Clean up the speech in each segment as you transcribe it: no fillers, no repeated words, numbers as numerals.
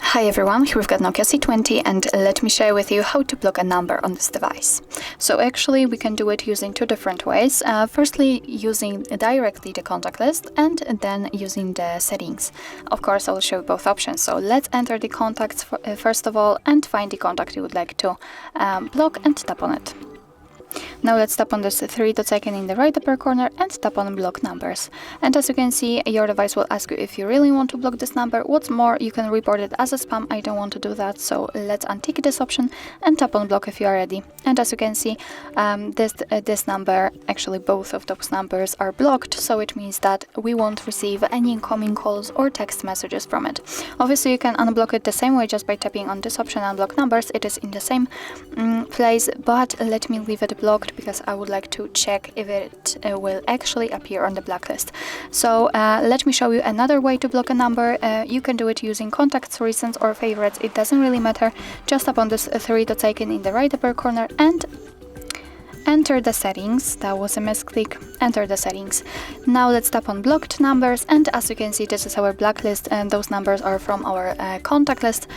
Hi everyone, here we've got NOKIA C20 and let me share with you how to block a number on this device. So actually we can do it using two different ways. Firstly, using directly the contact list and then using the settings. Of course, I will show you both options. So let's enter the contacts first of all and find the contact you would like to block and tap on it. Now let's tap on this three dots icon in the right upper corner and tap on block numbers. And as you can see, your device will ask you if you really want to block this number. What's more, you can report it as a spam. I don't want to do that, so let's untick this option and tap on block if you are ready. And as you can see, this number, actually both of those numbers are blocked, so it means that we won't receive any incoming calls or text messages from it. Obviously, you can unblock it the same way just by tapping on this option, unblock numbers. It is in the same place, but let me leave it blocked because I would like to check if it will actually appear on the blacklist. So let me show you another way to block a number. You can do it using contacts, recents or favorites. It doesn't really matter. Just tap on this three dots icon in the right upper corner and enter the settings. That was a misclick. Enter the settings. Now let's tap on blocked numbers, and as you can see, this is our blacklist and those numbers are from our contact list.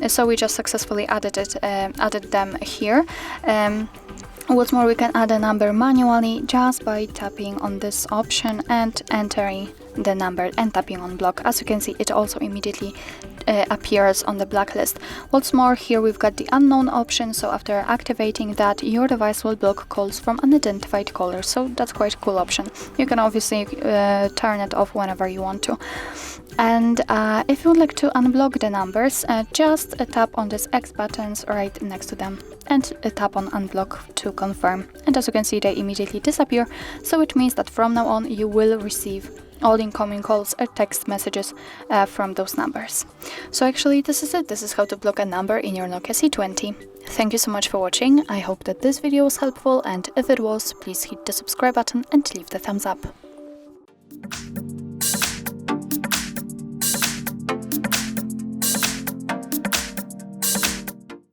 So we just successfully added them here. What's more, we can add a number manually just by tapping on this option and entering the number and tapping on block. As you can see, it also immediately appears on the blacklist. What's more, here we've got the unknown option, so after activating that, your device will block calls from unidentified callers, so that's quite a cool option. You can obviously turn it off whenever you want to. And if you would like to unblock the numbers, just tap on this X buttons right next to them and tap on unblock to confirm. And as you can see, they immediately disappear, so it means that from now on you will receive all incoming calls or text messages from those numbers. So actually this is it. This is how to block a number in your NOKIA C20. Thank you so much for watching. I hope that this video was helpful, and if it was, please hit the subscribe button and leave the thumbs up.